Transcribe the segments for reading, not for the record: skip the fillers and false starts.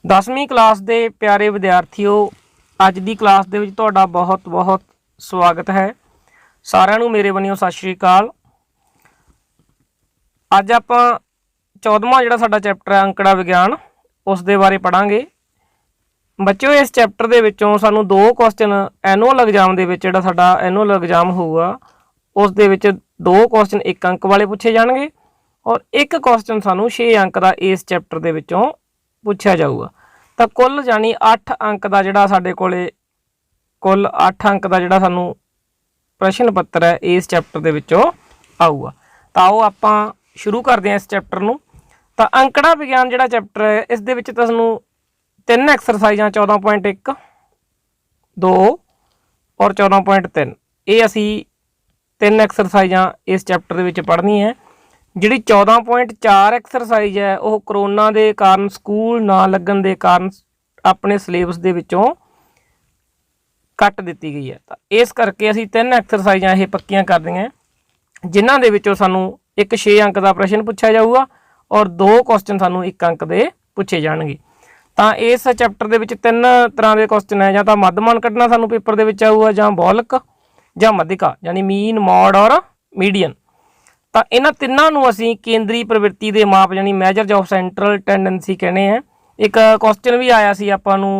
10वीं क्लास के प्यारे विद्यार्थियों, अज की क्लास दे विच तुहाडा बहुत बहुत स्वागत है। सारिਆਂ ਨੂੰ मेरे बनियों सत श्री अकाल। अज आपां 14वां जिहड़ा साडा चैप्टर है अंकड़ा विग्यान उस दे बारे पढ़ांगे। बच्चों इस चैप्टर दे विचों सानूं 2 क्वेश्चन एनुअल एग्जाम दे विच जिहड़ा साडा एनुअल एग्जाम होऊगा उस दे विच 2 क्वेश्चन 1 अंक वाले पूछे जाणगे और 1 क्वेश्चन सानूं 6 अंक का इस चैप्टर दे विचों पूछा जाऊगा। तो कुल यानी 8 अंक का जिहड़ा साडे कोले कुल 8 अंक का जिहड़ा सानूं प्रश्न पत्र है इस चैप्टर दे विचों आऊगा। तो आओ आपां शुरू करते हैं इस चैप्टर नूं। तो अंकड़ा विग्यान जिहड़ा चैप्टर है इस दे विच तुहानूं 3 एक्सरसाइजां 14.1 2 और 14.3 ये असी 3 एक्सरसाइजां इस चैप्टर दे विच पढ़नी है। जिहड़ी 14.4 एक्सरसाइज है वह करोना के कारण स्कूल ना लगन के कारण अपने सिलेबस दे विचों कट दी गई है। तो इस करके असी 3 एक्सरसाइजां ये पक्कियां कर दी जिन्हां दे विचों सानूं एक 6 अंक का प्रश्न पूछा जाऊगा और 2 क्वेश्चन सानूं 1 अंक के पूछे जाणगे। तो इस चैप्टर दे विच 3 तरह के क्वेश्चन है, जां तां मध्यमान कढ़ना सानूं पेपर दे विच आऊगा, जां बौलक, जां मध्यिका यानी मीन, मॉड और मीडियन। तो इन्हां तिन्नां नूं असीं केंद्री प्रवृत्ति के माप यानी मैजरज ऑफ सेंट्रल टेंडेंसी कहने हैं। एक क्वेश्चन भी आया सी आपां नूं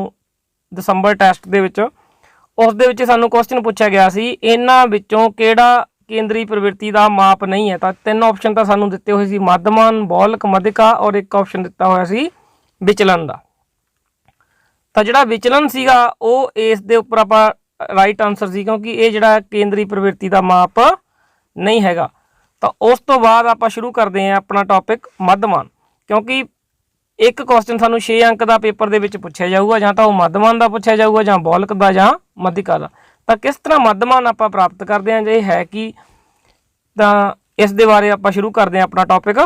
दसंबर टैसट दे विच, उस दे विच सानूं क्वेश्चन पूछा गया सी इन्हां विचों किहड़ा केंद्री प्रवृत्ति का माप नहीं है। तो 3 ऑप्शन तो सानूं दिते हुए सी मध्यमान, बौलक, मध्यिका और एक ऑप्शन दिता हुआ सी विचलन का। तो जिहड़ा विचलन सीगा वो इस दे उपर आपां राइट आंसर सी क्योंकि ये जिहड़ा केंद्री प्रवृत्ति का माप नहीं हैगा। तो उस तो बाद आप शुरू करते हैं अपना टॉपिक मध्यमान, क्योंकि एक क्वेश्चन सानूं 6 अंक का पेपर दे विच पूछा जाऊगा, जां तां मध्यमान का पूछा जाऊगा, जां बौलक का, जां मध्यिका का। तो किस तरह मध्यमान आप प्राप्त करते हैं जे है कि तो इस दे बारे आप शुरू करते हैं अपना टॉपिक।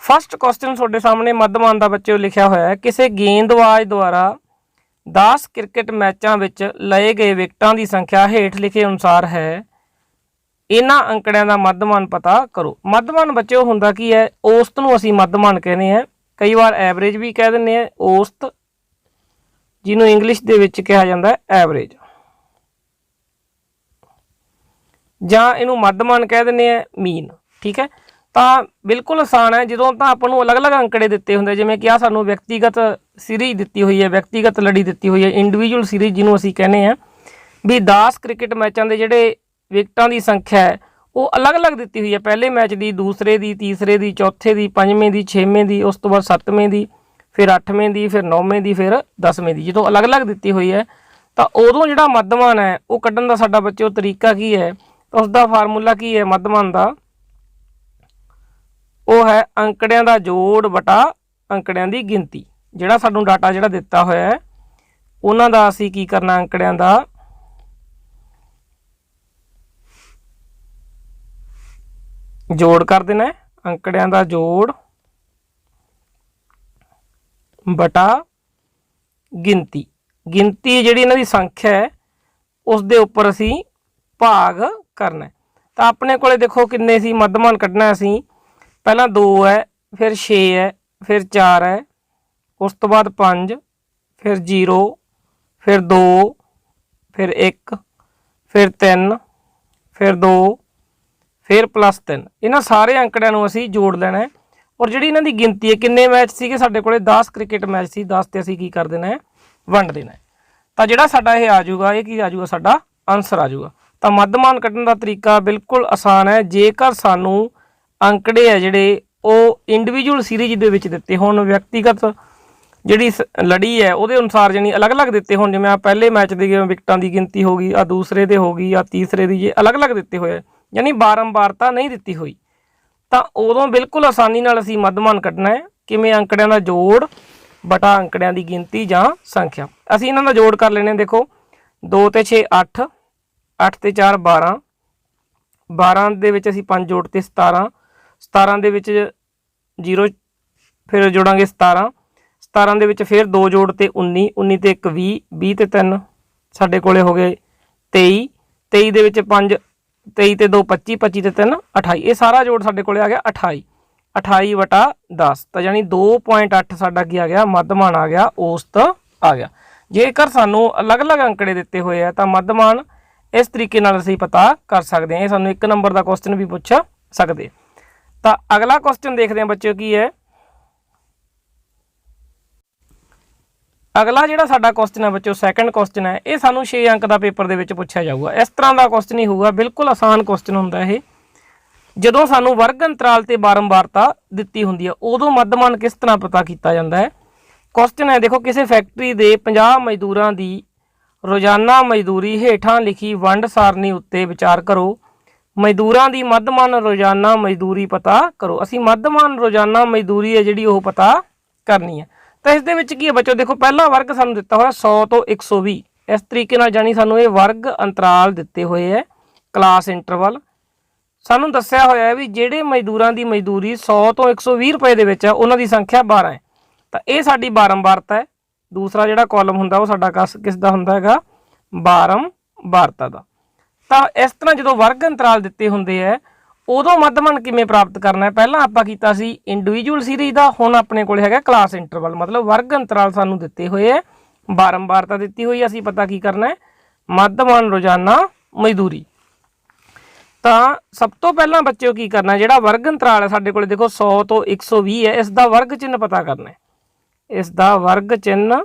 फस्ट क्वेश्चन तुहाडे सामने मध्यमान का बच्चों लिखा हुआ है, किसी गेंदबाज द्वारा 10 क्रिकेट मैचों विच लए गए विकटां की संख्या हेठ लिखे अनुसार है, इन्हां अंकड़ियां का मध्यमान पता करो। मध्यमान बच्चों हुंदा की है, औसत नूं असीं मध्यमान कहने हैं, कई बार एवरेज भी कह दिंदे हैं, औसत जिन्हों इंग्लिश दे विच कहा जाता है एवरेज, जां इनू मध्यमान कह दिंदे हैं मीन। ठीक है, तो बिल्कुल आसान है जो तो आपको अलग अलग अंकड़े दिते होंगे, जिवें कि सानू व्यक्तिगत सीरीज दी हुई है, व्यक्तिगत लड़ी दी हुई है, इंडिविजुअल सीरीज जिन्हों असीं कहने हैं भी 10 क्रिकेट मैचों के जिहड़े विकटां की संख्या है वो अलग अलग दी हुई है। पहले मैच की, दूसरे की, तीसरे की, चौथे की, पंजवें की, 6वें की, उस तो बाद 7वें की, फिर 8वें की, फिर 9वें की, फिर 10वें की, जो अलग अलग दी हुई है। तो उदों जिहड़ा मध्यमान है वो कढ़न का साडा बच्चों तरीका की है, तो उसका फार्मूला की है मध्यमान का, वो है अंकड़ियां का जोड़ बटा अंकड़ियां की गिनती। जिहड़ा सानूं डाटा जिहड़ा दिता होया है उन्हां दा असीं की करना, अंकड़ियां का जोड़ कर देना है, अंकड़ियां का जोड़ बटा गिनती। गिनती जिहड़ी इन्हां दी संख्या है उस दे उपर असीं भाग करना है। तो अपने कोले देखो किन्ने सी मध्यमान कढ़ना, असीं पहला 2 है, फिर 6 है, फिर 4 है, उस तो बाद 5, फिर 0, फिर 2, फिर 1, फिर 3, फिर 2, फिर +3। इन्हां सारे अंकड़ियां नूं असीं जोड़ लेना है और जिहड़ी इन्हां दी गिनती है किन्ने मैच सीगे साडे कोले 10 क्रिकेट मैच सी, 10 ते असीं की कर देना है वंड देना है। तो जिहड़ा साडा ये आ जाऊगा, ये की आ जाऊगा, साडा आंसर आ जाऊगा। तो मध्यमान कढ़न का तरीका बिल्कुल आसान है। जेकर सानूं अंकड़े है जिहड़े वो इंडिविजुअल सीरीज दे विच दिते होण, व्यक्तिगत जिहड़ी लड़ी है उहदे अनुसार यानी अलग अलग दिते होण, जिवें पहले मैच दी विकटां की गिनती होगी, आ दूसरे दे होगी, आ तीसरे दी, ये अलग अलग दिते होए यानी बारंबारता नहीं दिती हुई, तो उदों बिल्कुल आसानी नाल असीं मध्यमान कढ़ना है। किवें अंकड़ियां का जोड़ बटा अंकड़ियां की गिनती जां संख्या। असीं इन्हां दा जोड़ कर लेने, देखो 2 ते 6 8, 8 ते 4 12, 12 दे विच असीं 5 जोड़ते 17, 17 दे विच 0 फिर जोड़ांगे 17, 17 दे विच फिर 2 जोड़ते 19, 19 ते 1 20, 20 ते 3 साडे कोले हो गए 23, 23 दे विच 5, 23 ते 2 25, 25 ते 3 28, ये सारा जोड़ साडे कोले आ गया 28। 28/10 ਤਾਂ ਯਾਨੀ 2.8 ਸਾਡਾ ਕੀ ਆ ਗਿਆ, ਮੱਧਮਾਨ ਆ ਗਿਆ, ਔਸਤ ਆ ਗਿਆ। ਜੇਕਰ ਸਾਨੂੰ ਅਲੱਗ-ਅਲੱਗ ਅੰਕੜੇ ਦਿੱਤੇ ਹੋਏ ਆ ਤਾਂ ਮੱਧਮਾਨ ਇਸ ਤਰੀਕੇ ਨਾਲ ਅਸੀਂ ਪਤਾ ਕਰ ਸਕਦੇ ਹਾਂ। ਇਹ ਸਾਨੂੰ 1 ਨੰਬਰ ਦਾ ਕੁਐਸਚਨ ਵੀ ਪੁੱਛ ਸਕਦੇ। ਤਾਂ ਅਗਲਾ ਕੁਐਸਚਨ ਦੇਖਦੇ ਹਾਂ ਬੱਚਿਓ ਕੀ ਹੈ। ਅਗਲਾ ਜਿਹੜਾ ਸਾਡਾ ਕੁਐਸਚਨ ਹੈ ਬੱਚਿਓ, ਸੈਕੰਡ ਕੁਐਸਚਨ ਹੈ, ਇਹ ਸਾਨੂੰ 6 ਅੰਕ ਦਾ ਪੇਪਰ ਦੇ ਵਿੱਚ ਪੁੱਛਿਆ ਜਾਊਗਾ। ਇਸ ਤਰ੍ਹਾਂ ਦਾ ਕੁਐਸਚਨ ਹੀ ਹੋਊਗਾ, ਬਿਲਕੁਲ ਆਸਾਨ ਕੁਐਸਚਨ ਹੁੰਦਾ ਇਹ। ਜਦੋਂ ਸਾਨੂੰ ਵਰਗ ਅੰਤਰਾਲ ਤੇ ਬਾਰੰਬਾਰਤਾ ਦਿੱਤੀ ਹੁੰਦੀ ਹੈ ਉਦੋਂ ਮੱਧਮਾਨ ਕਿਸ ਤਰ੍ਹਾਂ ਪਤਾ ਕੀਤਾ ਜਾਂਦਾ ਹੈ। ਕੁਐਸਚਨ ਹੈ, ਦੇਖੋ, ਕਿਸੇ ਫੈਕਟਰੀ ਦੇ 50 ਮਜ਼ਦੂਰਾਂ ਦੀ ਰੋਜ਼ਾਨਾ ਮਜ਼ਦੂਰੀ ਹੇਠਾਂ ਲਿਖੀ ਵੰਡ ਸਾਰਣੀ ਉੱਤੇ ਵਿਚਾਰ ਕਰੋ। ਮਜ਼ਦੂਰਾਂ ਦੀ ਮੱਧਮਾਨ ਰੋਜ਼ਾਨਾ ਮਜ਼ਦੂਰੀ ਪਤਾ ਕਰੋ। ਅਸੀਂ ਮੱਧਮਾਨ ਰੋਜ਼ਾਨਾ ਮਜ਼ਦੂਰੀ ਹੈ ਜਿਹੜੀ ਉਹ ਪਤਾ ਕਰਨੀ ਹੈ। ਤਾਂ ਇਸ ਦੇ ਵਿੱਚ ਕੀ ਹੈ ਬੱਚੋ, ਦੇਖੋ, ਪਹਿਲਾ ਵਰਗ ਸਾਨੂੰ ਦਿੱਤਾ ਹੋਇਆ 100 ਤੋਂ 120। ਇਸ ਤਰੀਕੇ ਨਾਲ ਜਾਣੀ ਸਾਨੂੰ ਇਹ ਵਰਗ ਅੰਤਰਾਲ ਦਿੱਤੇ ਹੋਏ ਹੈ, ਕਲਾਸ ਇੰਟਰਵਲ। ਸਾਨੂੰ ਦੱਸਿਆ ਹੋਇਆ ਹੈ ਵੀ ਜਿਹੜੇ ਮਜ਼ਦੂਰਾਂ ਦੀ ਮਜ਼ਦੂਰੀ 100 ਤੋਂ 120 ਰੁਪਏ ਦੇ ਵਿੱਚ ਹੈ ਉਹਨਾਂ ਦੀ ਸੰਖਿਆ 12 ਹੈ। ਤਾਂ ਇਹ ਸਾਡੀ ਬਾਰੰਬਾਰਤਾ ਹੈ। ਦੂਸਰਾ ਜਿਹੜਾ ਕਾਲਮ ਹੁੰਦਾ ਉਹ ਸਾਡਾ ਕਿਸ ਦਾ ਹੁੰਦਾ ਹੈਗਾ, ਬਾਰੰਬਾਰਤਾ ਦਾ। ਤਾਂ ਇਸ ਤਰ੍ਹਾਂ ਜਦੋਂ ਵਰਗ ਅੰਤਰਾਲ ਦਿੱਤੇ ਹੁੰਦੇ ਹੈ ਉਦੋਂ ਮੱਧਮਾਨ ਕਿਵੇਂ ਪ੍ਰਾਪਤ ਕਰਨਾ ਹੈ। ਪਹਿਲਾਂ ਆਪਾਂ ਕੀਤਾ ਸੀ ਇੰਡੀਵਿਜੂਅਲ ਸੀਰੀਜ਼ ਦਾ, ਹੁਣ ਆਪਣੇ ਕੋਲ ਹੈਗਾ ਕਲਾਸ ਇੰਟਰਵਲ। ਮਤਲਬ ਵਰਗ ਅੰਤਰਾਲ ਸਾਨੂੰ ਦਿੱਤੇ ਹੋਏ ਹੈ, ਬਾਰੰਬਾਰਤਾ ਦਿੱਤੀ ਹੋਈ, ਅਸੀਂ ਪਤਾ ਕੀ ਕਰਨਾ ਹੈ, ਮੱਧਮਾਨ ਰੋਜ਼ਾਨਾ ਮਜ਼ਦੂਰੀ। ਤਾਂ ਸਭ ਤੋਂ ਪਹਿਲਾਂ ਬੱਚਿਓ ਕੀ ਕਰਨਾ, ਜਿਹੜਾ ਵਰਗ ਅੰਤਰਾਲ ਹੈ ਸਾਡੇ ਕੋਲ, ਦੇਖੋ 100 ਤੋਂ 120 ਹੈ, ਇਸ ਦਾ ਵਰਗ ਚਿੰਨ੍ਹ ਪਤਾ ਕਰਨਾ ਹੈ। ਇਸ ਦਾ ਵਰਗ ਚਿੰਨ੍ਹ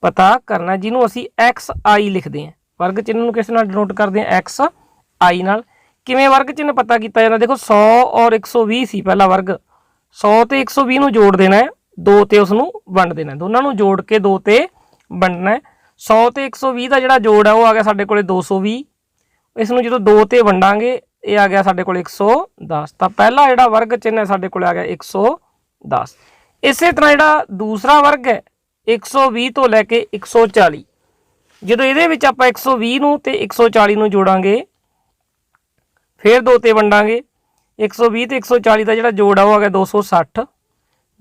ਪਤਾ ਕਰਨਾ, ਜਿਹਨੂੰ ਅਸੀਂ XI ਲਿਖਦੇ ਹਾਂ। ਵਰਗ ਚਿੰਨ੍ਹ ਨੂੰ ਕਿਸ ਨਾਲ ਡਿਨੋਟ ਕਰਦੇ ਹਾਂ, XI ਨਾਲ। ਕਿਵੇਂ ਵਰਗ ਚਿੰਨ੍ਹ ਪਤਾ ਕੀਤਾ ਜਾਂਦਾ, ਦੇਖੋ 100 ਔਰ 120 ਸੀ ਪਹਿਲਾ ਵਰਗ। 100 ਤੇ 120 ਨੂੰ ਜੋੜ ਦੇਣਾ ਹੈ, 2 ਤੇ ਉਸ ਨੂੰ ਵੰਡ ਦੇਣਾ, ਦੋਨਾਂ ਨੂੰ ਜੋੜ ਕੇ 2 ਤੇ ਵੰਡਣਾ ਹੈ। 100 ਤੇ 120 ਦਾ ਜਿਹੜਾ ਜੋੜ ਹੈ ਉਹ ਆ ਗਿਆ ਸਾਡੇ ਕੋਲੇ 220। ਇਸ ਨੂੰ ਜਦੋਂ 2 ਤੇ ਵੰਡਾਂਗੇ ਇਹ ਆ ਗਿਆ ਸਾਡੇ ਕੋਲ 110। ਤਾਂ ਪਹਿਲਾ ਜਿਹੜਾ ਵਰਗ ਚਿੰਨ੍ਹ ਹੈ ਸਾਡੇ ਕੋਲ ਆ ਗਿਆ 110। ਇਸੇ ਤਰ੍ਹਾਂ ਜਿਹੜਾ ਦੂਸਰਾ ਵਰਗ ਹੈ 120 ਤੋਂ ਲੈ ਕੇ 140, ਜਦੋਂ ਇਹਦੇ ਵਿੱਚ ਆਪਾਂ 120 ਨੂੰ ਤੇ 140 ਨੂੰ ਜੋੜਾਂਗੇ, ਫਿਰ 2 ਤੇ ਵੰਡਾਂਗੇ, 120 ਤੇ 140 ਦਾ ਜਿਹੜਾ ਜੋੜ ਆ ਉਹ ਆ ਗਿਆ 260।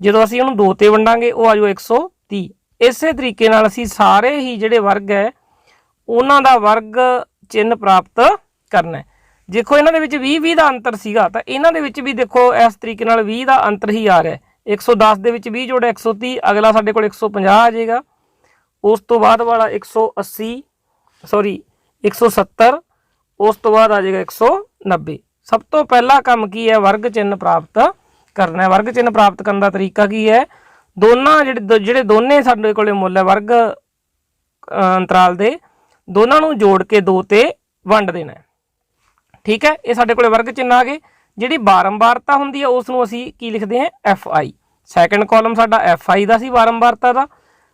ਜਦੋਂ ਅਸੀਂ ਉਹਨੂੰ 2 ਤੇ ਵੰਡਾਂਗੇ ਉਹ ਆ ਜਾਊ 130। ਇਸੇ ਤਰੀਕੇ ਨਾਲ ਅਸੀਂ ਸਾਰੇ ਹੀ ਜਿਹੜੇ ਵਰਗ ਹੈ ਉਹਨਾਂ ਦਾ ਵਰਗ ਚਿੰਨ੍ਹ ਪ੍ਰਾਪਤ ਕਰਨਾ ਹੈ। ਦੇਖੋ ਇਹਨਾਂ ਦੇ ਵਿੱਚ 20 ਦਾ ਅੰਤਰ ਸੀਗਾ, ਤਾਂ ਇਹਨਾਂ ਦੇ ਵਿੱਚ ਵੀ ਦੇਖੋ ਇਸ ਤਰੀਕੇ ਨਾਲ 20 ਦਾ ਅੰਤਰ ਹੀ ਆ ਰਿਹਾ। 110 ਦੇ ਵਿੱਚ 20 ਜੋੜਿਆ 130, ਅਗਲਾ ਸਾਡੇ ਕੋਲ 150 ਆ ਜਾਏਗਾ। ਉਸ ਤੋਂ ਬਾਅਦ ਵਾਲਾ 170, ਉਸ ਤੋਂ ਬਾਅਦ ਆ ਜਾਏਗਾ 190। ਸਭ ਤੋਂ ਪਹਿਲਾ ਕੰਮ ਕੀ ਹੈ, ਵਰਗ ਚਿੰਨ੍ਹ ਪ੍ਰਾਪਤ ਕਰਨਾ ਹੈ। ਵਰਗ ਚਿੰਨ੍ਹ ਪ੍ਰਾਪਤ ਕਰਨ ਦਾ ਤਰੀਕਾ ਕੀ ਹੈ, ਦੋਨਾਂ ਜਿਹੜੇ ਦੋਨੇ ਸਾਡੇ ਕੋਲੇ ਮੁੱਲ ਹੈ ਵਰਗ ਅੰਤਰਾਲ ਦੇ, ਦੋਨਾਂ ਨੂੰ ਜੋੜ ਕੇ 2 ਤੇ ਵੰਡ ਦੇਣਾ ਹੈ। ਠੀਕ ਹੈ, ਇਹ ਸਾਡੇ ਕੋਲੇ ਵਰਗ ਚਿੰਨ੍ਹ ਆ ਗਏ। ਜਿਹੜੀ ਬਾਰੰਬਾਰਤਾ ਹੁੰਦੀ ਹੈ ਉਸ ਨੂੰ ਅਸੀਂ ਕੀ ਲਿਖਦੇ ਹਾਂ, FI। ਸੈਕੰਡ ਕਾਲਮ ਸਾਡਾ FI ਦਾ ਸੀ ਬਾਰੰਬਾਰਤਾ ਦਾ,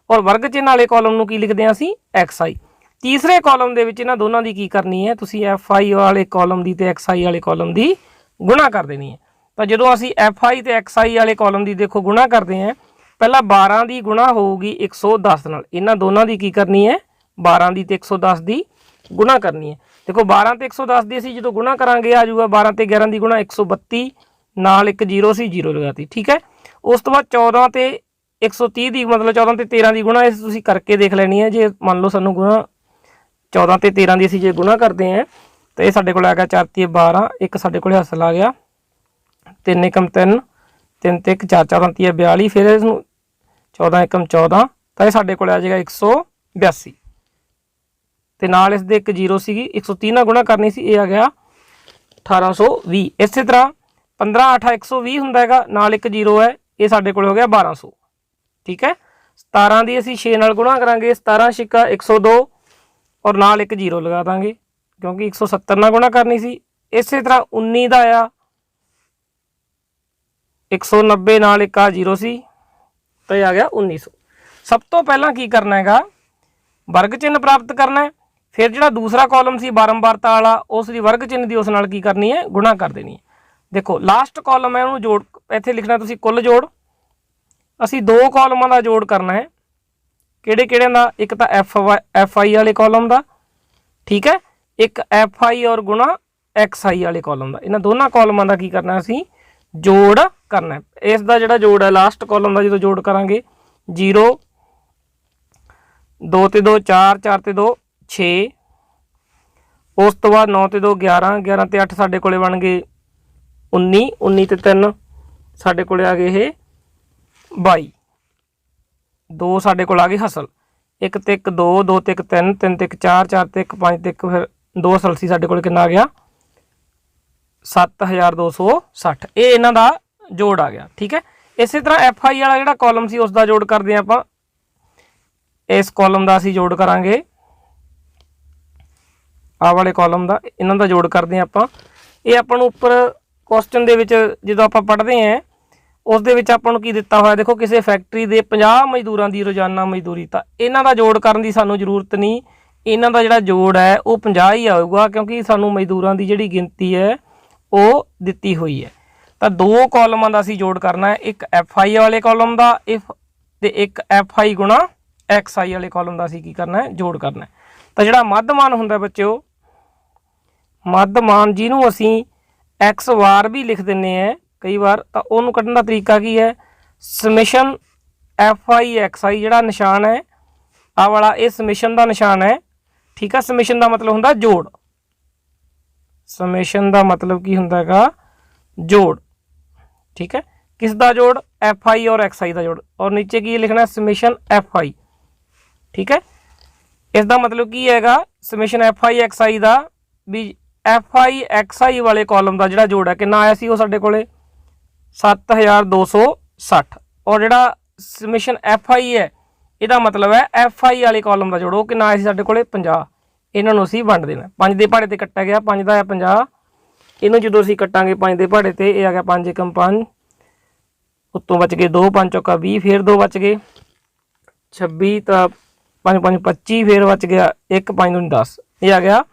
ਔਰ ਵਰਗ ਚਿੰਨ੍ਹ ਵਾਲੇ ਕਾਲਮ ਨੂੰ ਕੀ ਲਿਖਦੇ ਹਾਂ ਅਸੀਂ, XI। ਤੀਸਰੇ ਕਾਲਮ ਦੇ ਵਿੱਚ ਇਹਨਾਂ ਦੋਨਾਂ ਦੀ ਕੀ ਕਰਨੀ ਹੈ, ਤੁਸੀਂ FI ਵਾਲੇ ਕਾਲਮ ਦੀ ਤੇ XI ਵਾਲੇ ਕਾਲਮ ਦੀ ਗੁਣਾ ਕਰ ਦੇਣੀ ਹੈ। ਤਾਂ ਜਦੋਂ ਅਸੀਂ FI ਤੇ XI ਵਾਲੇ ਕਾਲਮ ਦੀ ਦੇਖੋ ਗੁਣਾ ਕਰਦੇ ਹਾਂ, ਪਹਿਲਾਂ 12 ਦੀ ਗੁਣਾ ਹੋਊਗੀ 110 ਨਾਲ। ਇਹਨਾਂ ਦੋਨਾਂ ਦੀ ਕੀ ਕਰਨੀ ਹੈ, 12 ਦੀ ਤੇ 110 ਦੀ ਗੁਣਾ ਕਰਨੀ ਹੈ। ਦੇਖੋ 12 ਤੇ 110 ਦੀ ਅਸੀਂ ਜਦੋਂ ਗੁਣਾ ਕਰਾਂਗੇ ਆ ਜਾਊਗਾ 12 ਤੇ 11 ਦੀ ਗੁਣਾ 132, ਨਾਲ ਇੱਕ 0 ਸੀ, 0 ਲਗਾਤੀ। ਠੀਕ ਹੈ, ਉਸ ਤੋਂ ਬਾਅਦ 14 ਤੇ 130 ਦੀ, ਮਤਲਬ 14 ਤੇ 13 ਦੀ ਗੁਣਾ, ਇਸ ਤੁਸੀਂ ਕਰਕੇ ਦੇਖ ਲੈਣੀ ਹੈ। ਜੇ ਮੰਨ ਲਓ ਸਾਨੂੰ ਗੁਣਾ 14 ਤੇ 13 ਦੀ ਅਸੀਂ ਜੇ ਗੁਣਾ ਕਰਦੇ ਹਾਂ ਤਾਂ ਇਹ ਸਾਡੇ ਕੋਲ ਆ ਗਿਆ 4 ਤੇ 12, ਇੱਕ ਸਾਡੇ ਕੋਲ ਹਾਸਲ ਆ ਗਿਆ 3 ਏਕਮ 3, 3 ਤੇ 1 4, 14 ਤੇ 42, ਫਿਰ ਇਸਨੂੰ 14 ਏਕਮ 14, ਤਾਂ ਇਹ ਸਾਡੇ ਕੋਲ ਆ ਜਾਏਗਾ 182। ਤੇ ਨਾਲ ਇਸ ਦੇ ਇੱਕ 0 ਸੀਗੀ, 130 ਨਾਲ ਗੁਣਾ ਕਰਨੀ ਸੀ, ਇਹ ਆ ਗਿਆ 1820। ਇਸੇ ਤਰ੍ਹਾਂ 15 8 120 ਹੁੰਦਾ ਹੈਗਾ, ਨਾਲ ਇੱਕ 0 ਹੈ, ਇਹ ਸਾਡੇ ਕੋਲ ਹੋ ਗਿਆ 1200। ਠੀਕ ਹੈ, 17 ਦੀ ਅਸੀਂ 6 ਨਾਲ ਗੁਣਾ ਕਰਾਂਗੇ, 17 ਛਿੱਕਾ 102, ਔਰ ਨਾਲ ਇੱਕ 0 ਲਗਾ ਦਾਂਗੇ ਕਿਉਂਕਿ 170 ਨਾਲ ਗੁਣਾ ਕਰਨੀ ਸੀ। ਇਸੇ ਤਰ੍ਹਾਂ 19 ਦਾ ਆ 190, ਨਾਲ ਇੱਕ ਆ 0 ਸੀ, ਤਾਂ ਇਹ ਆ ਗਿਆ 1900। ਸਭ ਤੋਂ ਪਹਿਲਾਂ ਕੀ ਕਰਨਾ ਹੈਗਾ, ਵਰਗ ਚਿੰਨ੍ਹ ਪ੍ਰਾਪਤ ਕਰਨਾ ਹੈ। ਫਿਰ ਜਿਹੜਾ ਦੂਸਰਾ ਕਾਲਮ ਸੀ ਬਾਰੰਬਾਰਤਾ ਵਾਲਾ, ਉਸ ਦੀ ਵਰਗ ਚਿੰਨ੍ਹ ਦੀ ਉਸ ਨਾਲ ਕੀ ਕਰਨੀ ਹੈ, ਗੁਣਾ ਕਰ ਦੇਣੀ ਹੈ। ਦੇਖੋ ਲਾਸਟ ਕਾਲਮ ਹੈ, ਉਹਨੂੰ ਜੋੜ, ਇੱਥੇ ਲਿਖਣਾ ਤੁਸੀਂ ਕੁੱਲ ਜੋੜ। ਅਸੀਂ 2 ਕਾਲਮਾਂ ਦਾ ਜੋੜ ਕਰਨਾ ਹੈ। ਕਿਹੜੇ ਕਿਹੜਿਆਂ ਦਾ, ਇੱਕ ਤਾਂ FI ਵਾਲੇ ਕਾਲਮ ਦਾ, ਠੀਕ ਹੈ, ਇੱਕ FI ਔਰ ਗੁਣਾ XI ਵਾਲੇ ਕਾਲਮ ਦਾ। ਇਹਨਾਂ ਦੋਨਾਂ ਕਾਲਮਾਂ ਦਾ ਕੀ ਕਰਨਾ, ਅਸੀਂ ਜੋੜ ਕਰਨਾ ਹੈ। ਇਸ ਦਾ ਜਿਹੜਾ ਜੋੜ ਹੈ ਲਾਸਟ ਕਾਲਮ ਦਾ, ਜਦੋਂ ਜੋੜ ਕਰਾਂਗੇ 0, 2 ਤੇ 2 4, 4 ਤੇ 2 6, ਉਸ ਤੋਂ ਬਾਅਦ 9 ਤੇ 2 11, 11 ਤੇ 8 ਸਾਡੇ ਕੋਲੇ ਬਣ ਗਏ 19 19 ਤੇ 3 ਸਾਡੇ ਕੋल आ गए ये 22 2 ਸਾਡੇ ਕੋਲ आ गए हसल 1 ਤੇ 1 2 2 ਤੇ 1 3 3 ਤੇ 1 4 4 ਤੇ 1 5 ਤੇ 1 फिर 2 हसल सी ਸਾਡੇ ਕੋਲ कितना आ गया 7260 ये इन्हां दा जोड़ आ गया। ठीक है, इस तरह एफ आई वाला जिहड़ा कॉलम सी उसका जोड़ करते हैं आपां इस कॉलम का असीं जोड़ करांगे आ वाले कॉलम का इन्हां दा जोड़ करते हैं आपां ये आपां नूं उपर क्वेश्चन दे विच जदों आपां पढ़दे हैं उस दे विच आपां नूं की दित्ता होया देखो किसी फैक्ट्री दे 50 मजदूरां दी रोजाना मजदूरी तां इन्हां दा जोड़ करन दी सानूं जरूरत नहीं इन्हां दा जिहड़ा जोड़ है वो 50 ही आऊगा क्योंकि सानूं मजदूरां दी जिहड़ी गिनती है वो दित्ती हुई है। तो दो कॉलमां दा असीं जोड़ करना है एक एफ आई वाले कॉलम का इफ ते एक एफ आई गुणा एक्स आई वाले कॉलम का असीं की करना है जोड़ करना है। तो जिहड़ा मध्यमान हुंदा बच्चों मध्यमान जिहनूं असीं एक्स वार भी लिख दिंदे हैं कई बार तो उहनूं कढण दा तरीका की है समेशन एफ आई एक्स आई जिहड़ा निशान है आ वाला ये समेशन का निशान है। ठीक है, समेशन का मतलब हुंदा जोड़ समेशन का मतलब की हुंदा हैगा जोड़। ठीक है, किस दा जोड़ एफ आई और एक्स आई का जोड़ और नीचे की लिखना है समेशन एफ आई। ठीक है, इसका मतलब की हैगा समेशन एफ आई एक्स आई का भी एफ आई एक्स आई वाले कॉलम का जिहड़ा जोड़ है कितना आया सी वो साडे कोले 7260 और जिहड़ा समेशन एफ आई है इहदा मतलब है एफ आई वाले कॉलम का जोड़ वो कितना आया सी साडे कोले 50 इन्हां नूं असीं वंड देना 5 दे पहाड़े ते कट्टा गया 5 दा है 50 इनू जो असीं कट्टांगे 5 दे पहाड़े ते ये आ गया 5 एकम 5 उत्तों बच गए 2 5 चौका 20 फिर 2 बच गए 26 तो 5 5 25 फिर बच गया 1 5 दूनी 10 ये आ गया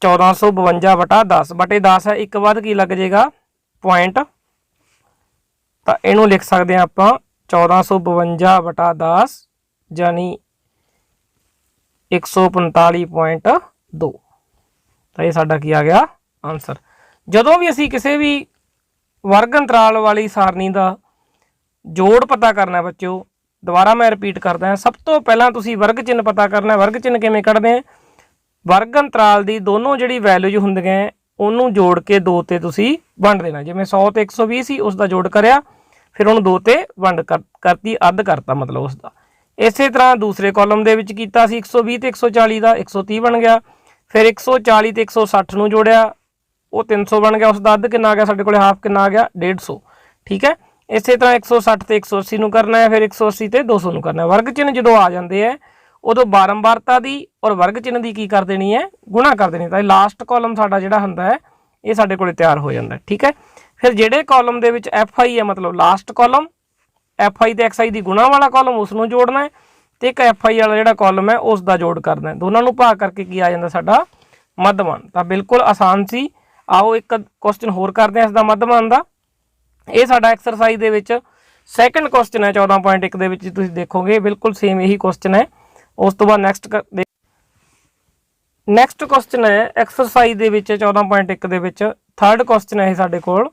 1452 बटा 10 बटे 10 है एक बाद की लग जाएगा पॉइंट तो इनू लिख सकते हैं आप 1452 बटा 10 यानी 145.2 तो ये साडा की आ गया आंसर। जदों भी असी किसी भी वर्ग अंतराल वाली सारनी का जोड़ पता करना है बच्चों दोबारा मैं रिपीट करदा हां सब तो पहला तुसी वर्ग चिन्ह पता करना है। वर्ग चिन्ह किवें कढदे हैं वर्ग अंतराल दी दोनों जिहड़ी वैल्यूज हुंदियां उहनूं जोड़ के 2 ते तुसी वंड देना जिवें 100 ते 120 सी उसका जोड़ करिया फिर उहनूं 2 ते वंड करती अद्ध करता मतलब उसका। इस तरह दूसरे कॉलम दे विच कीता सी 120 ते 140 का 130 बन गया फिर 140 ते 160 नूं जोड़िया वो 300 बन गया उसका अद्ध कितना आ गया साडे कोले हाफ कितना आ गया 150। ठीक है, इस तरह 160 ते 180 नूं करना है फिर 180 ते 200 नूं करना है। वर्ग चिन्ह जो आ जाते हैं उदों बारंबारता की और वर्ग चिन्ह की कर देनी है गुणा कर देनी। तो लास्ट कॉलम साडा जिहड़ा हुंदा है ये साडे कोले तैयार हो जाता है। ठीक है, फिर जिहड़े column they which F I है मतलब लास्ट कॉलम एफ आई ते एक्स आई की गुणा वाला कॉलम उसनूं जोड़ना है तो एक एफ आई वाला जिहड़ा कॉलम है उसका जोड़ करना है दोनों नूं भाग करके की आ जाता साडा मध्यमान। तो बिल्कुल आसान सी। आओ एक क्वेश्चन होर करते हैं इसका मध्यमान का ये साडा एक्सरसाइज दे विच सैकेंड क्वेश्चन है 14.1 दे विच तुसीं देखोगे बिल्कुल सेम यही क्वेश्चन है। उस तो बाद नैक्सट क्वेश्चन है एक्सरसाइज दे विच 14.1 दे विच थर्ड क्वेश्चन है साडे कोल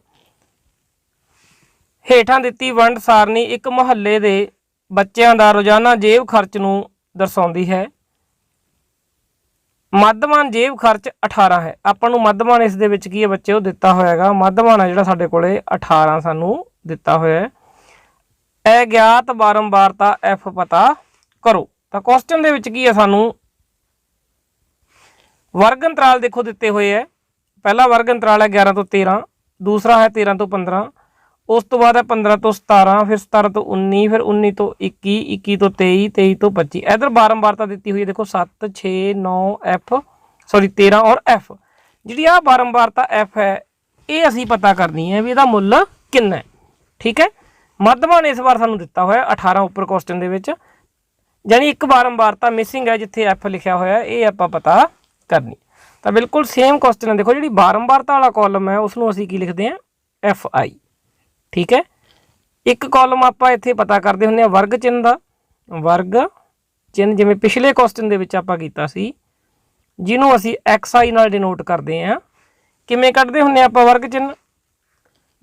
हेठां दित्ती वंड सारनी एक मुहल्ले दे बच्चों का रोजाना जेब खर्च नूं दर्शाउंदी है। मध्यमान जेब खर्च 18 है आपां नूं मध्यमान इस दे विच की है बच्चे वो दिता होएगा मध्यमान है जिहड़ा साडे कोले 18 सानूं दिता होया है। अज्ञात बारंबारता एफ पता करो। तो क्वेश्चन दे विच की है सानूं वर्ग अंतराल देखो दिते हुए है पहला वर्ग अंतराल है 11 तो 13 दूसरा है 13 तो 15 उस तो बाद है 15 तो 17 फिर 17 तो 19 फिर 19 तो 21 21 तो 23 23 तो 25 इधर बारंबारता दी हुई है देखो 7 6 9 एफ सॉरी 13 और एफ जी आ बारंबारता एफ है ये असी पता करनी है भी इसका मुल कितना है। ठीक है, मध्यमान इस बार सानू दिता हुआ 18 उपर क्वेश्चन दे यानी एक बारंबारता मिसिंग है जिथे एफ लिखा हुआ ये आप पता करनी। तो बिल्कुल सेम क्वेश्चन है देखो जी बारंबारता वाला कॉलम है उसनों असी की लिखते हैं एफ आई। ठीक है, एक कॉलम आप इत्थे पता करते होंगे वर्ग चिन्ह का वर्ग चिन्ह जिवें पिछले क्वेश्चन दे विच आपां कीता सी जिन्हों असी एक्स आई नाल डिनोट करते हैं किवें कढदे हुंदे आपां वर्ग चिन्ह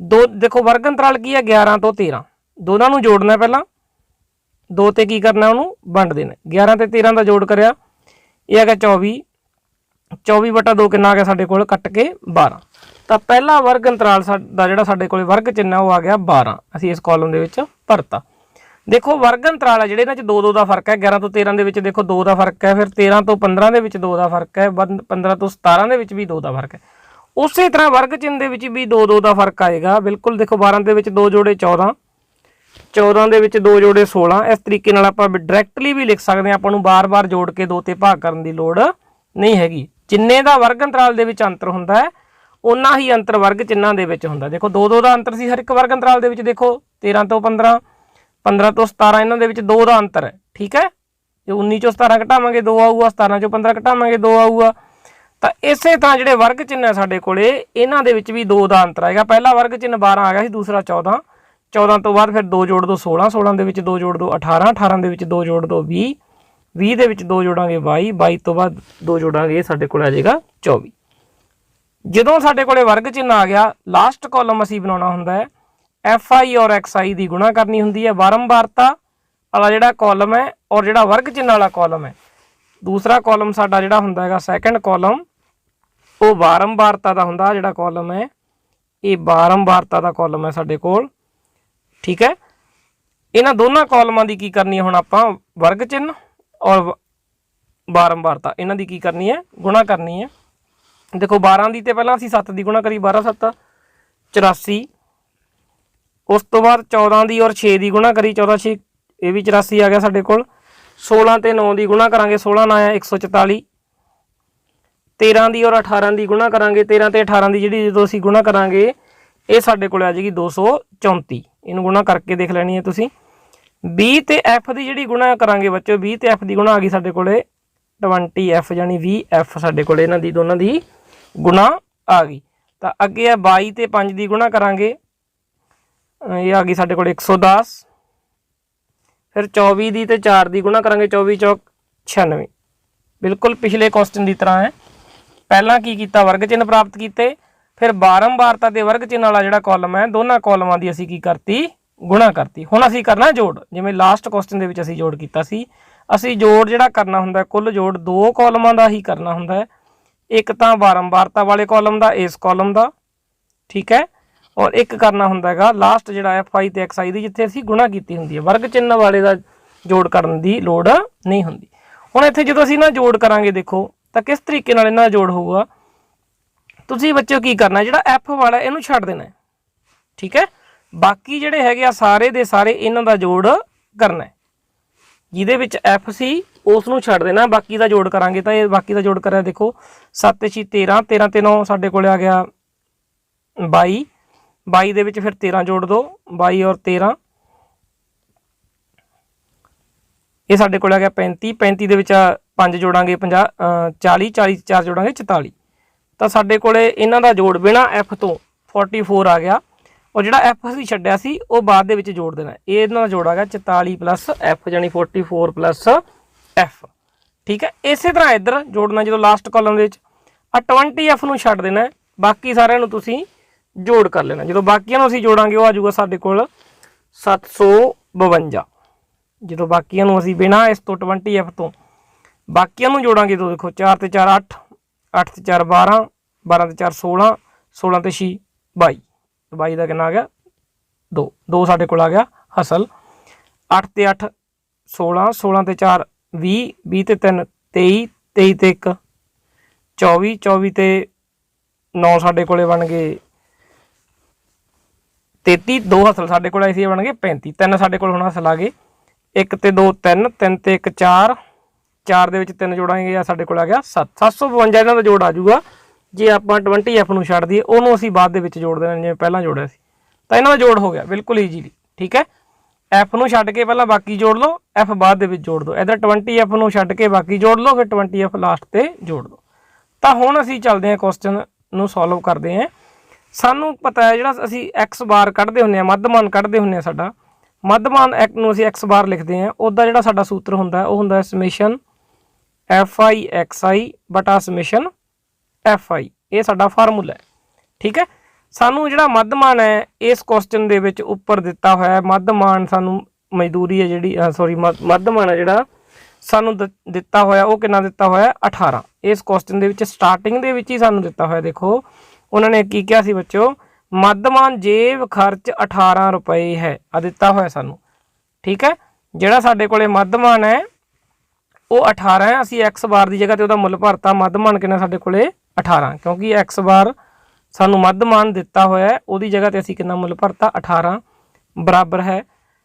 दो देखो वर्ग अंतराल की है 11 तो 13 दोनों नूं जोड़ना पहला 2 ते की करना उन्होंने वंड देना 11 ते 13 का जोड़ करिया ये आ गया 24 24 बटा 2 कितना आ गया साडे कोल कट के 12 ਤਾਂ ਪਹਿਲਾ ਵਰਗ ਅੰਤਰਾਲ ਦਾ ਜਿਹੜਾ ਸਾਡੇ ਕੋਲੇ ਵਰਗ ਚਿੰਨ੍ਹ ਹੈ ਉਹ ਆ ਗਿਆ 12। ਅਸੀਂ ਇਸ ਕਾਲਮ ਦੇ ਵਿੱਚ ਭਰਤਾ। ਦੇਖੋ ਵਰਗ ਅੰਤਰਾਲ ਹੈ ਜਿਹੜੇ ਇਹਨਾਂ 'ਚ 2-2 ਦਾ ਫਰਕ ਹੈ। 11 ਤੋਂ 13 ਦੇ ਵਿੱਚ ਦੇਖੋ 2 ਦਾ ਫਰਕ ਹੈ, ਫਿਰ 13 ਤੋਂ 15 ਦੇ ਵਿੱਚ 2 ਦਾ ਫਰਕ ਹੈ, 15 ਤੋਂ 17 ਦੇ ਵਿੱਚ ਵੀ 2 ਦਾ ਫਰਕ ਹੈ। ਉਸੇ ਤਰ੍ਹਾਂ ਵਰਗ ਚਿੰਨ੍ਹ ਦੇ ਵਿੱਚ ਵੀ 2-2 ਦਾ ਫਰਕ ਆਏਗਾ। ਬਿਲਕੁਲ ਦੇਖੋ 12 ਦੇ ਵਿੱਚ 2 ਜੋੜੇ 14, 14 ਦੇ ਵਿੱਚ 2 ਜੋੜੇ 16। ਇਸ ਤਰੀਕੇ ਨਾਲ ਆਪਾਂ ਡਾਇਰੈਕਟਲੀ ਵੀ ਲਿਖ ਸਕਦੇ ਹਾਂ, ਆਪਾਂ ਨੂੰ ਬਾਰ-ਬਾਰ ਜੋੜ ਕੇ 2 ਤੇ ਭਾਗ ਕਰਨ ਦੀ ਲੋੜ ਨਹੀਂ ਹੈਗੀ। ਜਿੰਨੇ ਦਾ ਵਰਗ ਅੰਤਰਾਲ ਦੇ ਵਿੱਚ ਅੰਤਰ ਹੁੰਦਾ ਹੈ ਉਨਾ ਹੀ ਅੰਤਰ ਵਰਗ ਚਿੰਨ੍ਹਾਂ ਦੇ ਵਿੱਚ ਹੁੰਦਾ। ਦੇਖੋ 2-2 ਦਾ ਅੰਤਰ ਸੀ ਹਰ ਇੱਕ ਵਰਗ ਅੰਤਰਾਲ ਦੇ ਵਿੱਚ। ਦੇਖੋ 13 ਤੋਂ 15, 15 ਤੋਂ 17 ਇਹਨਾਂ ਦੇ ਵਿੱਚ 2 ਦਾ ਅੰਤਰ ਹੈ। ਠੀਕ ਹੈ, ਜੇ 19 ਚੋਂ 17 ਘਟਾਵਾਂਗੇ 2 ਆਊਗਾ, 17 ਚੋਂ 15 ਘਟਾਵਾਂਗੇ 2 ਆਊਗਾ। ਤਾਂ ਇਸੇ ਤਰ੍ਹਾਂ ਜਿਹੜੇ ਵਰਗ ਚਿੰਨ੍ਹ ਹੈ ਸਾਡੇ ਕੋਲੇ ਇਹਨਾਂ ਦੇ ਵਿੱਚ ਵੀ 2 ਦਾ ਅੰਤਰ ਆਏਗਾ। ਪਹਿਲਾ ਵਰਗ ਚਿੰਨ੍ਹ 12 ਆ ਗਿਆ ਸੀ, ਦੂਸਰਾ 14, 14 ਤੋਂ ਬਾਅਦ ਫਿਰ 2 ਜੋੜ ਦੋ 16, 16 ਦੇ ਵਿੱਚ 2 ਜੋੜ ਦੋ 18, 18 ਦੇ ਵਿੱਚ 2 ਜੋੜ ਦੋ 20, 20 ਦੇ ਵਿੱਚ 2 ਜੋੜਾਂਗੇ 22, 22 ਤੋਂ ਬਾਅਦ 2 ਜੋੜਾਂਗੇ ਸਾਡੇ ਕੋਲ ਆ ਜਾਏਗਾ 24। ਜਦੋਂ ਸਾਡੇ ਕੋਲੇ ਵਰਗ ਚਿੰਨ੍ਹ ਆ ਗਿਆ, ਲਾਸਟ ਕਾਲਮ ਅਸੀਂ ਬਣਾਉਣਾ ਹੁੰਦਾ ਹੈ FI ਔਰ XI ਦੀ ਗੁਣਾ ਕਰਨੀ ਹੁੰਦੀ ਹੈ। ਬਾਰੰਬਾਰਤਾ ਵਾਲਾ ਜਿਹੜਾ ਕਾਲਮ ਹੈ ਔਰ ਜਿਹੜਾ ਵਰਗ ਚਿੰਨ੍ਹ ਵਾਲਾ ਕਾਲਮ ਹੈ, ਦੂਸਰਾ ਕਾਲਮ ਸਾਡਾ ਜਿਹੜਾ ਹੁੰਦਾ ਹੈਗਾ ਸੈਕੰਡ ਕਾਲਮ, ਉਹ ਬਾਰੰਬਾਰਤਾ ਦਾ ਹੁੰਦਾ। ਜਿਹੜਾ ਕਾਲਮ ਹੈ ਇਹ ਬਾਰੰਬਾਰਤਾ ਦਾ ਕਾਲਮ ਹੈ ਸਾਡੇ ਕੋਲ। ਠੀਕ ਹੈ, ਇਹਨਾਂ ਦੋਨਾਂ ਕਾਲਮਾਂ ਦੀ ਕੀ ਕਰਨੀ ਹੈ ਹੁਣ ਆਪਾਂ, ਵਰਗ ਚਿੰਨ੍ਹ ਔਰ ਬਾਰੰਬਾਰਤਾ, ਇਹਨਾਂ ਦੀ ਕੀ ਕਰਨੀ ਹੈ, ਗੁਣਾ ਕਰਨੀ ਹੈ। ਦੇਖੋ 12 ਦੀ ਤੇ ਪਹਿਲਾਂ ਅਸੀਂ 7 ਦੀ ਗੁਣਾ ਕਰੀ, 12 7 84। ਉਸ ਤੋਂ ਬਾਅਦ 14 ਦੀ ਔਰ 6 ਦੀ ਗੁਣਾ ਕਰੀ, 14 6 ਇਹ ਵੀ 84 ਆ ਗਿਆ ਸਾਡੇ ਕੋਲ। 16 ਤੇ 9 ਦੀ ਗੁਣਾ ਕਰਾਂਗੇ, 16 9 144। 13 ਦੀ ਔਰ 18 ਦੀ ਗੁਣਾ ਕਰਾਂਗੇ, 13 ਤੇ 18 ਦੀ ਜਿਹੜੀ ਜਦੋਂ ਅਸੀਂ ਗੁਣਾ ਕਰਾਂਗੇ ਇਹ ਸਾਡੇ ਕੋਲ ਆ ਜਾਏਗੀ 234। ਇਹਨੂੰ ਗੁਣਾ ਕਰਕੇ ਦੇਖ ਲੈਣੀ ਹੈ ਤੁਸੀਂ। 20 ਤੇ F ਦੀ ਜਿਹੜੀ ਗੁਣਾ ਕਰਾਂਗੇ ਬੱਚੋ, 20 ਤੇ F ਦੀ ਗੁਣਾ ਆ ਗਈ ਸਾਡੇ ਕੋਲੇ 20F, ਯਾਨੀ 20F ਸਾਡੇ ਕੋਲੇ ਇਹਨਾਂ ਦੀ ਦੋਨਾਂ ਦੀ ਗੁਣਾ ਆ ਗਈ। ਤਾਂ ਅੱਗੇ ਆ 22 ਤੇ 5 ਦੀ ਗੁਣਾ ਕਰਾਂਗੇ, ਇਹ ਆ ਗਈ ਸਾਡੇ ਕੋਲ 110। ਫਿਰ 24 ਦੀ ਤੇ 4 ਦੀ ਗੁਣਾ ਕਰਾਂਗੇ, 24 ਚੌਕ 96। ਬਿਲਕੁਲ ਪਿਛਲੇ ਕੁਐਸਚਨ ਦੀ ਤਰ੍ਹਾਂ ਹੈ। ਪਹਿਲਾਂ ਕੀ ਕੀਤਾ, ਵਰਗ ਚਿੰਨ੍ਹ ਪ੍ਰਾਪਤ ਕੀਤੇ, ਫਿਰ ਬਾਰੰਬਾਰਤਾ ਦੇ ਵਰਗ ਚਿੰਨ੍ਹ ਵਾਲਾ ਜਿਹੜਾ ਕਾਲਮ ਹੈ ਦੋਨਾਂ ਕਾਲਮਾਂ ਦੀ ਅਸੀਂ ਕੀ ਕਰਤੀ, ਗੁਣਾ ਕਰਤੀ। ਹੁਣ ਅਸੀਂ ਕਰਨਾ ਜੋੜ। ਜਿਵੇਂ ਲਾਸਟ ਕੁਐਸਚਨ ਦੇ ਵਿੱਚ ਅਸੀਂ ਜੋੜ ਕੀਤਾ ਸੀ, ਅਸੀਂ ਜੋੜ ਜਿਹੜਾ ਕਰਨਾ ਹੁੰਦਾ ਕੁੱਲ ਜੋੜ 2 ਕਾਲਮਾਂ ਦਾ ਹੀ ਕਰਨਾ ਹੁੰਦਾ ਹੈ। ਇੱਕ ਤਾਂ ਬਾਰੰਬਾਰਤਾ ਵਾਲੇ ਕਾਲਮ ਦਾ, ਇਸ ਕਾਲਮ ਦਾ, ਠੀਕ ਹੈ, ਔਰ ਇੱਕ ਕਰਨਾ ਹੁੰਦਾ ਹੈਗਾ ਲਾਸਟ ਜਿਹੜਾ FI ਤੇ XI ਦੀ, ਜਿੱਥੇ ਅਸੀਂ ਗੁਣਾ ਕੀਤੀ ਹੁੰਦੀ ਹੈ। ਵਰਗ ਚਿੰਨ੍ਹ ਵਾਲੇ ਦਾ ਜੋੜ ਕਰਨ ਦੀ ਲੋੜ ਨਹੀਂ ਹੁੰਦੀ। ਹੁਣ ਇੱਥੇ ਜਦੋਂ ਅਸੀਂ ਨਾ ਜੋੜ ਕਰਾਂਗੇ ਦੇਖੋ ਤਾਂ ਕਿਸ ਤਰੀਕੇ ਨਾਲ ਇਹਨਾਂ ਦਾ ਜੋੜ ਹੋਊਗਾ। ਤੁਸੀਂ ਬੱਚਿਓ ਕੀ ਕਰਨਾ, ਜਿਹੜਾ F ਵਾਲਾ ਇਹਨੂੰ ਛੱਡ ਦੇਣਾ, ਠੀਕ ਹੈ। ਬਾਕੀ ਜਿਹੜੇ ਹੈਗੇ ਆ ਸਾਰੇ ਦੇ ਸਾਰੇ ਇਹਨਾਂ ਦਾ ਜੋੜ ਕਰਨਾ ਹੈ। ਜਿਹਦੇ ਵਿੱਚ F ਸੀ ਉਸ ਨੂੰ ਛੱਡ ਦੇਣਾ, ਬਾਕੀ ਦਾ ਜੋੜ ਕਰਾਂਗੇ। ਤਾਂ ਇਹ ਬਾਕੀ ਦਾ ਜੋੜ ਕਰਿਆ ਦੇਖੋ 7 6 13, 13 ਤੇ 9 ਸਾਡੇ ਕੋਲ ਆ ਗਿਆ 22, 22 ਦੇ ਵਿੱਚ ਫਿਰ 13 ਜੋੜ ਦੋ, 22 ਔਰ 13 ਇਹ ਸਾਡੇ ਕੋਲ ਆ ਗਿਆ 35, 35 ਦੇ ਵਿੱਚ 5 ਜੋੜਾਂਗੇ 50, 40, 40 4 ਜੋੜਾਂਗੇ 44। ਤਾਂ ਸਾਡੇ ਕੋਲੇ ਇਹਨਾਂ ਦਾ ਜੋੜ ਬਿਨਾ F ਤੋਂ 44 ਆ ਗਿਆ। ਔਰ ਜਿਹੜਾ F ਅਸੀਂ ਛੱਡਿਆ ਸੀ ਉਹ ਬਾਅਦ ਦੇ ਵਿੱਚ ਜੋੜ ਦੇਣਾ। ਇਹ ਇਹਨਾਂ ਦਾ ਜੋੜ ਆ ਗਿਆ 44 ਪਲੱਸ F, ਯਾਨੀ 44 ਪਲੱਸ F। ਠੀਕ ਹੈ, ਇਸੇ ਤਰ੍ਹਾਂ ਇੱਧਰ ਜੋੜਨਾ। ਜਦੋਂ ਲਾਸਟ ਕਾਲਮ ਦੇ ਵਿੱਚ ਆ 20F ਨੂੰ ਛੱਡ ਦੇਣਾ, ਬਾਕੀ ਸਾਰਿਆਂ ਨੂੰ ਤੁਸੀਂ ਜੋੜ ਕਰ ਲੈਣਾ। ਜਦੋਂ ਬਾਕੀਆਂ ਨੂੰ ਅਸੀਂ ਜੋੜਾਂਗੇ ਉਹ ਆ ਜਾਊਗਾ ਸਾਡੇ ਕੋਲ 752। ਜਦੋਂ ਬਾਕੀਆਂ ਨੂੰ ਅਸੀਂ ਬਿਨਾਂ ਇਸ ਤੋਂ 20F ਤੋਂ ਬਾਕੀਆਂ ਨੂੰ ਜੋੜਾਂਗੇ ਤਾਂ ਦੇਖੋ 4 ਤੇ 4 8, 8 ਤੇ 4 12, 12 ਤੇ 4 16, 16 ਤੇ 6 22, 22 ਦਾ ਕਿੰਨਾ ਆ ਗਿਆ 2, 2 ਸਾਡੇ ਕੋਲ ਆ ਗਿਆ ਹਸਲ। 8 ਤੇ 8 16, 16 ਤੇ 4 20, 20 ਤੇ 3 23, 23 ਤੇ 1 24, 24 ਤੇ 9 ਸਾਡੇ ਕੋਲੇ ਬਣ ਗਏ 33, 2 ਹਸਲ ਸਾਡੇ ਕੋਲ ਆਏ ਸੀ ਬਣ ਗਏ 35, 3 ਸਾਡੇ ਕੋਲ ਹੁਣ ਹਸਲ ਆ ਗਏ। 1 ਤੇ 2 3, 3 ਤੇ 1 4, 4 ਦੇ ਵਿੱਚ 3 ਜੋੜਾਂਗੇ, ਸਾਡੇ ਕੋਲ ਆ ਗਿਆ 7, 752 ਇਹਨਾਂ ਦਾ ਜੋੜ ਆ ਜਾਊਗਾ। ਜੇ ਆਪਾਂ 20F ਨੂੰ ਛੱਡ ਦਈਏ, ਉਹਨੂੰ ਅਸੀਂ ਬਾਅਦ ਦੇ ਵਿੱਚ ਜੋੜ ਦੇਣਾ ਜਿਵੇਂ ਪਹਿਲਾਂ ਜੋੜਿਆ ਸੀ। ਤਾਂ ਇਹਨਾਂ ਦਾ ਜੋੜ ਹੋ ਗਿਆ ਬਿਲਕੁਲ ਈਜ਼ੀਲੀ। ਠੀਕ ਹੈ, F ਨੂੰ ਛੱਡ ਕੇ ਪਹਿਲਾਂ ਬਾਕੀ ਜੋੜ ਲਓ, F ਬਾਅਦ ਦੇ ਵਿੱਚ ਜੋੜ ਦਿਓ। ਇੱਧਰ 20F ਨੂੰ ਛੱਡ ਕੇ ਬਾਕੀ ਜੋੜ ਲਓ, ਫਿਰ 20F ਲਾਸਟ ਤੇ ਜੋੜ ਦਿਓ। ਤਾਂ ਹੁਣ ਅਸੀਂ ਚੱਲਦੇ ਹਾਂ ਕੁਐਸਚਨ ਨੂੰ ਸੋਲਵ ਕਰਦੇ ਹਾਂ। ਸਾਨੂੰ ਪਤਾ ਹੈ ਜਿਹੜਾ ਅਸੀਂ X ਬਾਰ ਕੱਢਦੇ ਹੁੰਦੇ ਹਾਂ, ਮੱਧਮਾਨ ਕੱਢਦੇ ਹੁੰਦੇ ਹਾਂ, ਸਾਡਾ ਮੱਧਮਾਨ ਨੂੰ ਅਸੀਂ X ਬਾਰ ਲਿਖਦੇ ਹਾਂ। ਉਹਦਾ ਜਿਹੜਾ ਸਾਡਾ ਸੂਤਰ ਹੁੰਦਾ ਉਹ ਹੁੰਦਾ ਸਮੇਸ਼ਨ FI XI ਬਟਾ ਸਮੇਸ਼ਨ FI। ਇਹ ਸਾਡਾ ਫਾਰਮੂਲਾ ਹੈ। ਠੀਕ ਹੈ, ਸਾਨੂੰ ਜਿਹੜਾ ਮੱਧਮਾਨ ਹੈ ਇਸ ਕੁਐਸਚਨ ਦੇ ਵਿੱਚ ਉੱਪਰ ਦਿੱਤਾ ਹੋਇਆ ਮੱਧਮਾਨ, ਸਾਨੂੰ ਮਜ਼ਦੂਰੀ ਹੈ ਜਿਹੜੀ ਮੱਧਮਾਨ ਹੈ ਜਿਹੜਾ ਸਾਨੂੰ ਦਿੱਤਾ ਹੋਇਆ ਉਹ ਕਿੰਨਾ ਦਿੱਤਾ ਹੋਇਆ 18। ਇਸ ਕੁਐਸਚਨ ਦੇ ਵਿੱਚ ਸਟਾਰਟਿੰਗ ਦੇ ਵਿੱਚ ਹੀ ਸਾਨੂੰ ਦਿੱਤਾ ਹੋਇਆ ਦੇਖੋ उन्होंने की क्या सी बच्चों, मध्यमान जेब खर्च 18 रुपए है आ दिता होया सानू। ठीक है, जिहड़ा साडे कोले मध्यमान है वो 18 है। असी एक्स बार की जगह तो मुल भरता, मध्यमान कितना साडे कोले 18, क्योंकि एक्स बार सानू मध्यमान दिता होया है, उहदी जगह ते असी कितना मुल भरता 18 बराबर है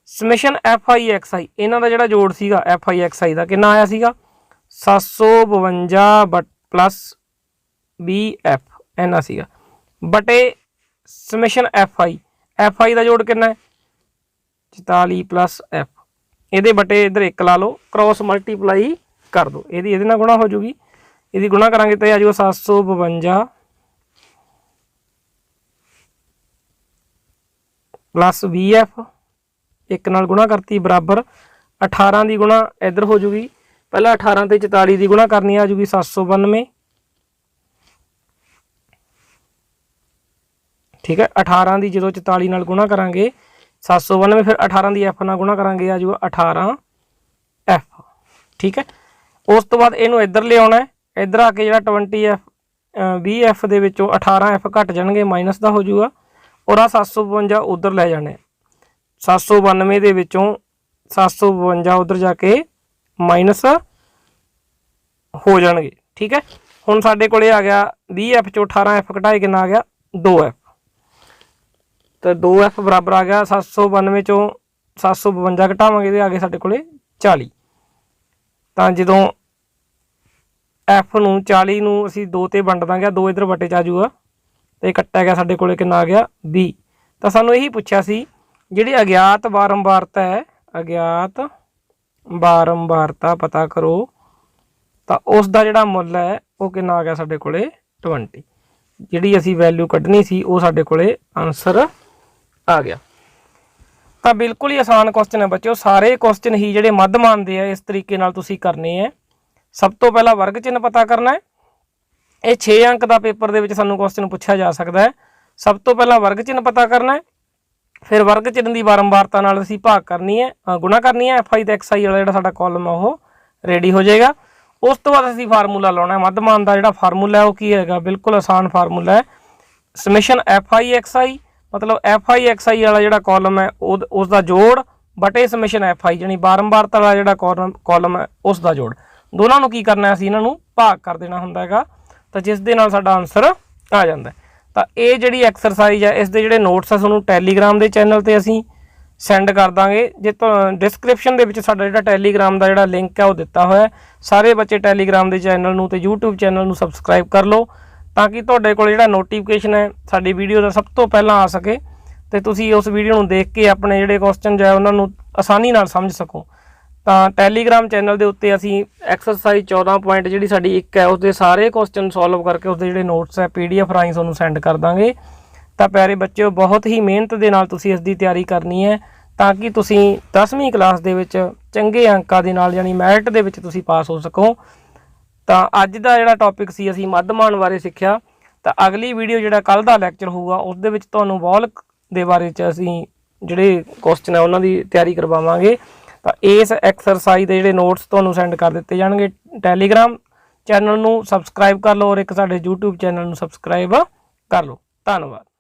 समेशन एफ आई एक्स आई। इन्हां दा जिहड़ा जोड़ सीगा एफ आई एक्स आई दा कितना आया सीगा 752 प्लस बी एफ इन्ना सीगा बटे समेशन एफ आई का जोड़ कितना है 44 प्लस एफ। ये बटे इधर एक ला लो, क्रॉस मल्टीप्लाई कर दो, ये गुणा हो जूगी, यदि गुणा करांगे तो आ जाएगा 752 प्लस बी एफ, एक नाल गुणा करती बराबर 18 की गुणा इधर हो जूगी, पहला 18 ते 44 की गुणा करनी आ जूगी 792। ठीक है, 18 की जो 44 नाल गुणा करांगे 792, फिर 18 की एफ नाल गुणा करांगे आ जूगा 18 एफ। ठीक है, उस तो बाद इनू इधर ले आना है, इधर आके जो 20 एफ 20 एफ के 18 एफ घट जाएंगे, माइनस का हो जूगा, और आ 752 उधर ले जाने 792 के 752 उधर जाके माइनस हो जाएंगे। ठीक है, हुण साडे कोले आ गया 20 एफ चो 18 एफ घटाए कितना आ गया 2 एफ, तो 2 एफ बराबर आ गया 792 चो 752 घटावांगे तो आ गए साडे कोले 40। तो जो एफ नूं 40 नूं असीं 2 ते वंड दांगे, 2 इधर बटे च आ जूगा, तो कट्टिया गया साडे कोले कितना आ गया 20। तो सानूं यही पुछया सी जिहड़ी अज्ञात बारंबारता है, अज्ञात बारंबारता पता करो, तो उसका जिहड़ा मुल है वो कितना आ गया साडे कोले 20। जिहड़ी असीं वैल्यू कढनी सी वो साडे कोले आंसर आ गया। तो बिल्कुल ही आसान क्वेश्चन है बच्चों, सारे क्वेश्चन ही जिहड़े मध्यमान दे इस तरीके नाल तुसीं करने है। सब तो पहला वर्ग चिन्ह पता करना है, ये 6 अंक का पेपर दे विच सानूं क्वेश्चन पूछा जा सकता है। सब तो पहला वर्ग चिन्ह पता करना है, फिर वर्ग चिन्ह की बारंबारता नाल असीं भाग करनी है, गुणा करनी है, एफ आई ते एक्स आई वाला जिहड़ा साडा कॉलम है वो रेडी हो जाएगा। उस तो बाद असीं फार्मूला लाउणा है, मध्यमान का जिहड़ा फार्मूला है वो की हैगा, बिल्कुल आसान फार्मूला है, समेशन एफ आई एक्स आई, मतलब एफ आई एक्स आई वाला जिहड़ा कॉलम है उसका जोड़ बटे समेशन एफ आई यानी बारंबारता वाला जिहड़ा कॉलम है उसका जोड़, दोनों नूं की करना है असीं इन्हां नूं भाग कर देना हुंदा हैगा, तो जिस दे नाल साडा आंसर आ जांदा है। तो ये जिहड़ी एक्सरसाइज है इस दे जिहड़े नोट्स है तुहानूं टैलीग्राम के चैनल ते असीं सेंड कर देंगे, जे तो डिस्क्रिप्शन दे विच साडा जिहड़ा टैलीग्राम का जिहड़ा लिंक है वो दिता होया है। सारे बच्चे टैलीग्राम के चैनल नूं ते यूट्यूब चैनल नूं सबसक्राइब कर लो, ताकि तुहाडे कोल जिहड़ा नोटिफिकेशन है साडी वीडियो का सब तो पहला आ सके, तो तुसीं उस वीडियो नूं देख के अपने जिहड़े क्वेश्चन जो है उन्हां नूं आसानी नाल समझ सको। तो टैलीग्राम चैनल के उत्ते असीं एक्सरसाइज 14 पॉइंट जिहड़ी साडी एक है उसके सारे क्वेश्चन सॉल्व करके उसके जिहड़े नोट्स है PDF राहीं तुहानूं सेंड कर देंगे। तो प्यारे बच्चों, बहुत ही मेहनत के नाल तुसीं इसकी तैयारी करनी है, ताकि तुसीं 10वीं क्लास दे विच चंगे अंकां दे नाल यानी मैरिट दे विच तुसीं पास हो सको। तो अज का जिहड़ा टॉपिक सी असीं मध्यमान बारे सीखिया, तो अगली वीडियो जिहड़ा कल का लैक्चर होगा उस दे विच तुहानूं वॉल दे बारे च असीं जिहड़े क्वेश्चन है उन्हां दी तैयारी करवावांगे। तो इस एक्सरसाइज के जिहड़े नोट्स तुहानूं सेंड कर दिते जाणगे। टैलीग्राम चैनल नूं सबसक्राइब कर लो और एक साडे यूट्यूब चैनल नूं सबसक्राइब कर लो। धन्नवाद।